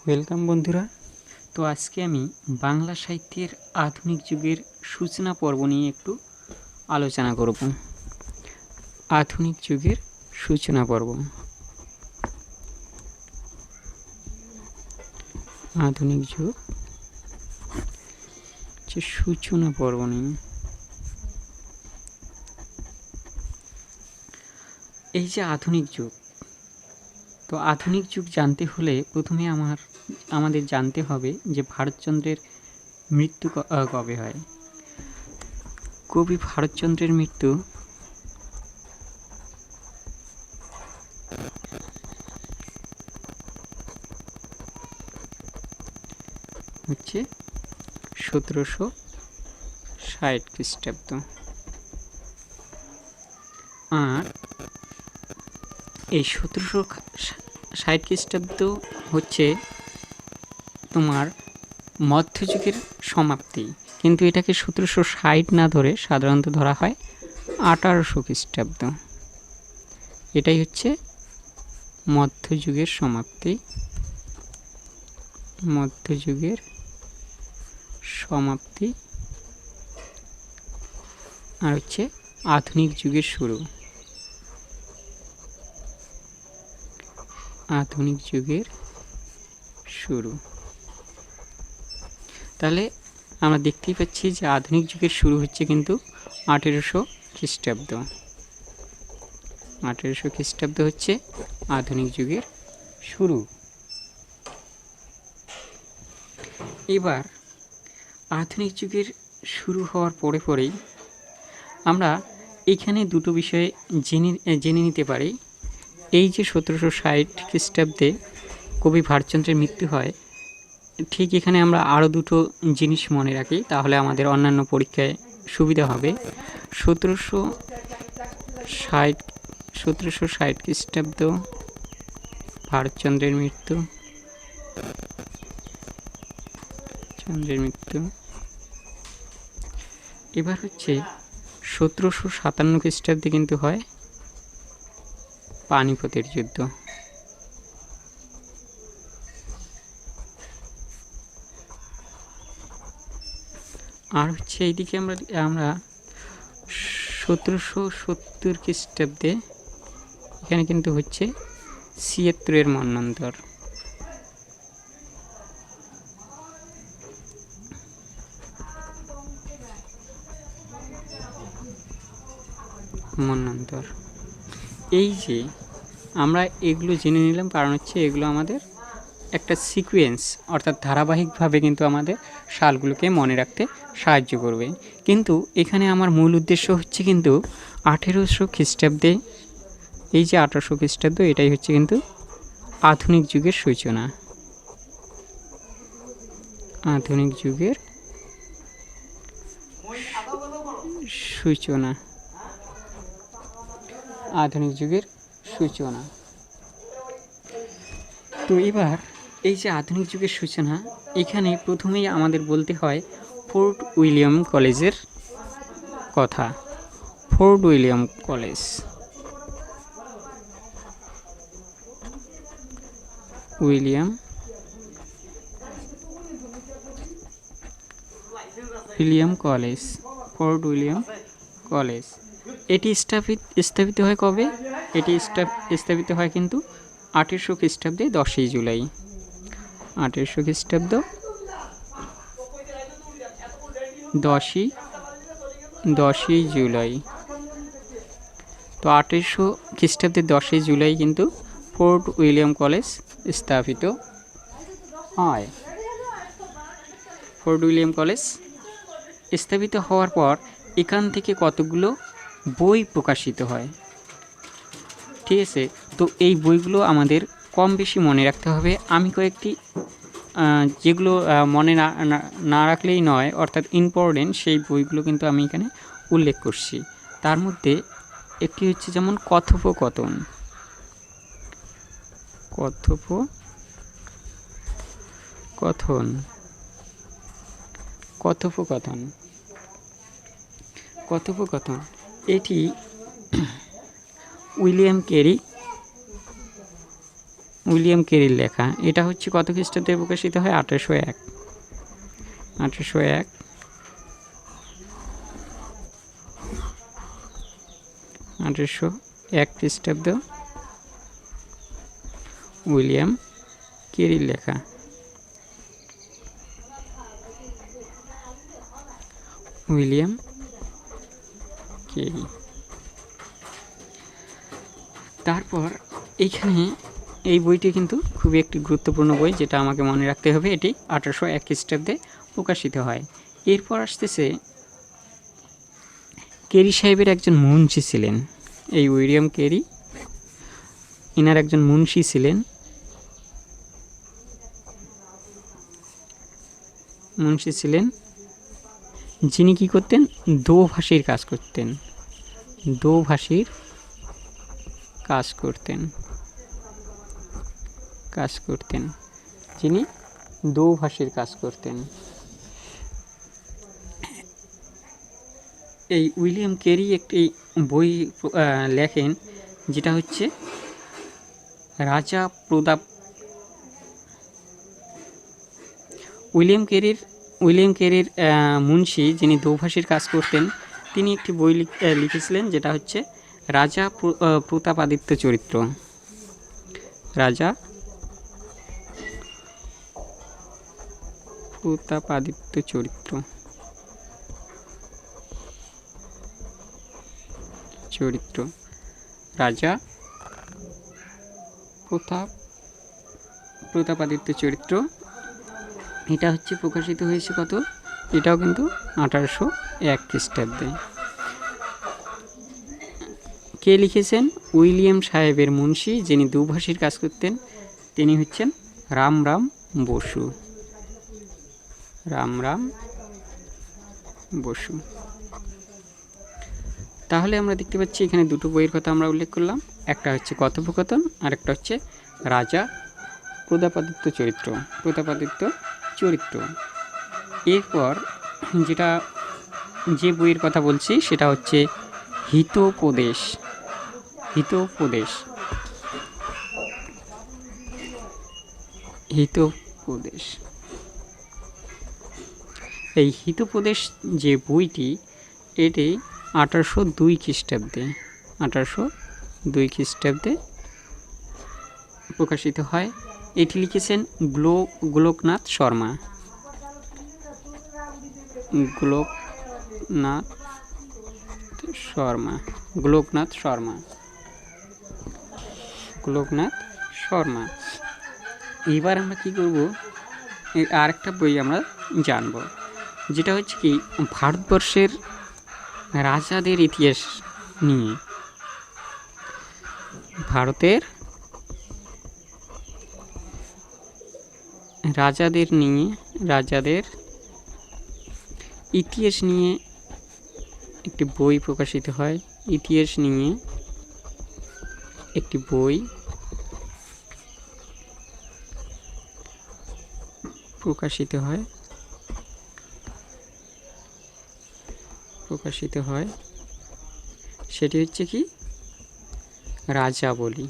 Welcome বন্ধুরা। তো আজকে আমি বাংলা সাহিত্যের আধুনিক যুগের সূচনা পর্ব নিয়ে একটু আলোচনা করব। আধুনিক যুগের সূচনা পর্ব। আধুনিক যুগ যে সূচনা পর্ব নিয়ে এই যে আধুনিক যুগ, তো আধুনিক যুগ জানতে হলে প্রথমে আমাদের জানতে হবে যে ভারতচন্দ্রের মৃত্যু কবে হয়। কবি ভারতচন্দ্রের মৃত্যু হচ্ছে 1760 খ্রিস্টাব্দ। আর এই 1760 খ্রিস্টাব্দ হচ্ছে তোমার মধ্যযুগের সমাপ্তি, কিন্তু এটাকে 1760 না ধরে সাধারণত ধরা হয় 1800 খ্রিস্টাব্দ। এটাই হচ্ছে মধ্যযুগের সমাপ্তি। মধ্যযুগের সমাপ্তি আর হচ্ছে আধুনিক যুগের শুরু। আধুনিক যুগের শুরু। তাহলে আমরা দেখতেই পাচ্ছি যে আধুনিক যুগের শুরু হচ্ছে কিন্তু 1800 খ্রিস্টাব্দ। 1800 খ্রিস্টাব্দ হচ্ছে আধুনিক যুগের শুরু। এবার আধুনিক যুগের শুরু হওয়ার পরেই আমরা এখানে দুটো বিষয়ে জেনে নিতে পারি। এই যে 1760 খ্রিস্টাব্দে কবি ভারতচন্দ্রের মৃত্যু হয়, ঠিক এখানে আমরা আরও দুটো জিনিস মনে রাখি, তাহলে আমাদের অন্যান্য পরীক্ষায় সুবিধা হবে। 1760 খ্রিস্টাব্দ ভারতচন্দ্রের মৃত্যু। এবার হচ্ছে 1757 খ্রিস্টাব্দে কিন্তু হয় পানিপথের যুদ্ধ। আর হচ্ছে এইদিকে আমরা 1770 খ্রিস্টাব্দে এখানে কিন্তু হচ্ছে 76 মন্বন্তর। এই যে আমরা এগুলো জেনে নিলাম, কারণ হচ্ছে এগুলো আমাদের একটা সিকোয়েন্স, অর্থাৎ ধারাবাহিকভাবে কিন্তু আমাদের সালগুলোকে মনে রাখতে সাহায্য করবে। কিন্তু এখানে আমার মূল উদ্দেশ্য হচ্ছে কিন্তু 1800 খ্রিস্টাব্দে, এই যে 1800 খ্রিস্টাব্দ, এটাই হচ্ছে কিন্তু আধুনিক যুগের সূচনা। আধুনিক যুগের সূচনা। আধুনিক যুগের সূচনা। তো এবার এই যে আধুনিক যুগের সূচনা, এখানে প্রথমেই আমাদের বলতে হয় ফোর্ট উইলিয়াম কলেজের কথা। Fort William college. Fort William college. এটি স্থাপিত হয় কবে? এটি স্থাপিত হয় কিন্তু 1800 খ্রিস্টাব্দে 10ই জুলাই। 1800 খ্রিস্টাব্দ 10ই জুলাই। তো 1800 খ্রিস্টাব্দে 10ই জুলাই কিন্তু ফোর্ট উইলিয়াম কলেজ স্থাপিত হয়। ফোর্ট উইলিয়াম কলেজ স্থাপিত হওয়ার পর এখান থেকে কতগুলো বই প্রকাশিত হয়, ঠিক আছে? তো এই বইগুলো আমাদের কম বেশি মনে রাখতে হবে। আমি কয়েকটি যেগুলো মনে না রাখলেই নয়, অর্থাৎ ইম্পর্টেন্ট, সেই বইগুলো কিন্তু আমি এখানে উল্লেখ করছি। তার মধ্যে একটি হচ্ছে যেমন কথোপকথন। এটি উইলিয়াম কেরির লেখা। এটা হচ্ছে কত খ্রিস্টাব্দে প্রকাশিত হয়? 1801। 1801 1801 খ্রিস্টাব্দ উইলিয়াম কেরির লেখা। William Carey. তারপর এইখানে এই বইটি কিন্তু খুবই একটি গুরুত্বপূর্ণ বই, যেটা আমাকে মনে রাখতে হবে। এটি 1801 খ্রিস্টাব্দে প্রকাশিত হয়। এরপর আসতেছে কেরি সাহেবের একজন মুন্সি ছিলেন, এই উইলিয়াম কেরি, ইনার একজন মুন্সি ছিলেন। মুন্সি ছিলেন যিনি কি করতেন? দোভাষীর কাজ করতেন। দোভাষীর কাজ করতেন। যিনি দোভাষীর কাজ করতেন। এই উইলিয়াম কেরি একটি বই লেখেন, যেটা হচ্ছে রাজা প্রতাপ। উইলিয়াম কেরির মুন্সি যিনি দোভাষীর কাজ করতেন, তিনি একটি বই লিখেছিলেন, যেটা হচ্ছে রাজা প্রতাপাদিত্য চরিত্র। রাজা প্রতাপাদিত্য চরিত্র। রাজা প্রতাপাদিত্য চরিত্র। এটা হচ্ছে প্রকাশিত হয়েছে কত? এটাও কিন্তু 1801 খ্রিস্টাব্দে। কে লিখেছেন? উইলিয়াম সাহেবের মুন্সি যিনি দুভাষীর কাজ করতেন, তিনি হচ্ছেন রামরাম বসু। রামরাম বসু। তাহলে আমরা দেখতে পাচ্ছি এখানে দুটো বইয়ের কথা আমরা উল্লেখ করলাম। একটা হচ্ছে কথোপকথন, আর একটা হচ্ছে রাজা প্রতাপাদিত্য চরিত্র। এরপর যে বইয়ের কথা বলছি সেটা হচ্ছে হিতোপদেশ। এই হিতোপদেশ যে বইটি, এটি 1802 খ্রিস্টাব্দে প্রকাশিত হয়। এটি লিখেছেন গোলকনাথ শর্মা। গোলকনাথ শর্মা। এবার আমরা কি করব? আরেকটা বই আমরা জানব, যেটা হচ্ছে কি ভারতবর্ষের রাজাদের ইতিহাস নিয়ে। ভারতের রাজাদের ইতিহাস নিয়ে একটি বই প্রকাশিত হয়। ইতিহাস নিয়ে একটি বই প্রকাশিত হয়। সেটি হচ্ছে কি? রাজাবলী।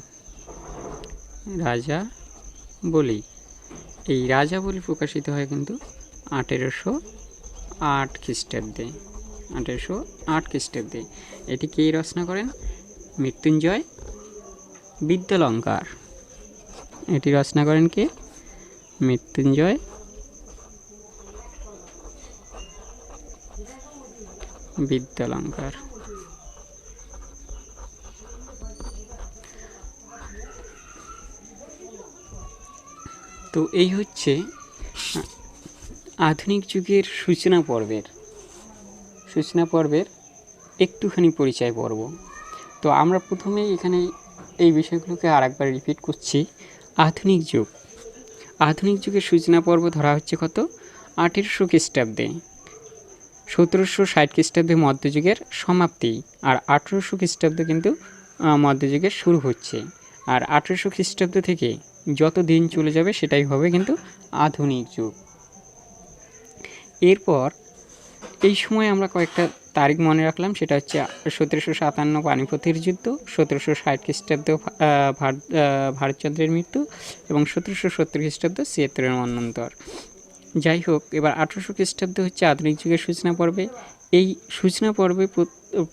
এই রাজাবলী প্রকাশিত হয় কিন্তু 1808 খ্রিস্টাব্দে। এটি কে রচনা করেন? মৃত্যুঞ্জয় বিদ্যালঙ্কার। এটি রচনা করেন কে? মৃত্যুঞ্জয় বিদ্যালঙ্কার। তো এই হচ্ছে আধুনিক যুগের সূচনা পর্বের একটুখানি পরিচয় পর্ব। তো আমরা প্রথমেই এখানে এই বিষয়গুলোকে আরেকবার রিপিট করছি। আধুনিক যুগের সূচনা পর্ব ধরা হচ্ছে কত? 1800 খ্রিস্টাব্দে। 1760 খ্রিস্টাব্দে মধ্যযুগের সমাপ্তি, আর 1800 খ্রিস্টাব্দে কিন্তু মধ্যযুগের শুরু হচ্ছে। আর 1800 খ্রিস্টাব্দ থেকে যত দিন চলে যাবে সেটাই হবে কিন্তু আধুনিক যুগ। এরপর এই সময় আমরা কয়েকটা তারিখ মনে রাখলাম, সেটা হচ্ছে 1757 পানিপথের যুদ্ধ, 1760 খ্রিস্টাব্দ ভারতচন্দ্রের মৃত্যু এবং 1770 খ্রিস্টাব্দ 76-এর মন্বন্তর। যাই হোক, এবার 1800 খ্রিস্টাব্দ হচ্ছে আধুনিক যুগের সূচনা পর্বে। এই সূচনা পর্বে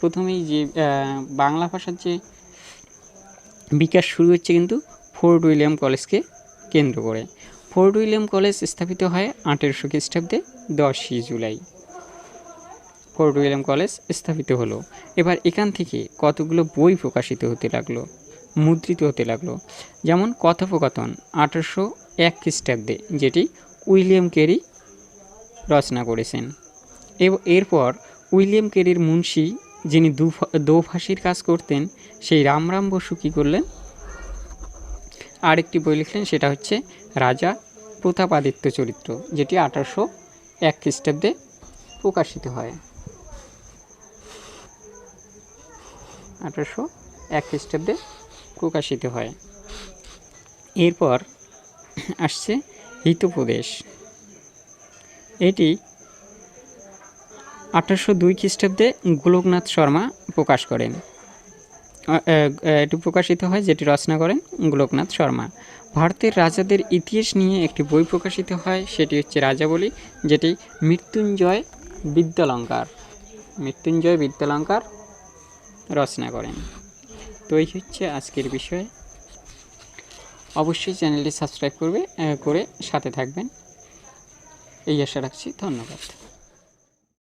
প্রথমেই যে বাংলা ভাষার যে বিকাশ শুরু হচ্ছে কিন্তু ফোর্ট উইলিয়াম কলেজকে কেন্দ্র করে। ফোর্ট উইলিয়াম কলেজ স্থাপিত হয় 1800 খ্রিস্টাব্দে 10ই জুলাই। ফোর্ট উইলিয়াম কলেজ স্থাপিত হলো। এবার এখান থেকে কতগুলো বই প্রকাশিত হতে লাগলো, মুদ্রিত হতে লাগলো। যেমন কথোপকথন 1801 খ্রিস্টাব্দে, যেটি উইলিয়াম ক্যারি রচনা করেছেন। এরপর উইলিয়াম ক্যারির মুন্সি, যিনি দোভাষীর কাজ করতেন, সেই রামরাম বসু কী করলেন, আরেকটি বই লিখলেন, সেটা হচ্ছে রাজা প্রতাপাদিত্য চরিত্র, যেটি 1801 খ্রিস্টাব্দে প্রকাশিত হয়। 1801 খ্রিস্টাব্দে প্রকাশিত হয়। এরপর আসছে হিতোপদেশ। এটি 1802 খ্রিস্টাব্দে গোলকনাথ শর্মা প্রকাশ করেন। এটি প্রকাশিত হয়, যেটি রচনা করেন গোলকনাথ শর্মা। ভারতের রাজাদের ইতিহাস নিয়ে একটি বই প্রকাশিত হয়, সেটি হচ্ছে রাজাবলী, যেটি মৃত্যুঞ্জয় বিদ্যালঙ্কার রচনা করেন। তো এই হচ্ছে আজকের বিষয়। অবশ্যই চ্যানেলটি সাবস্ক্রাইব করে সাথে থাকবেন, এই আশা রাখছি। ধন্যবাদ।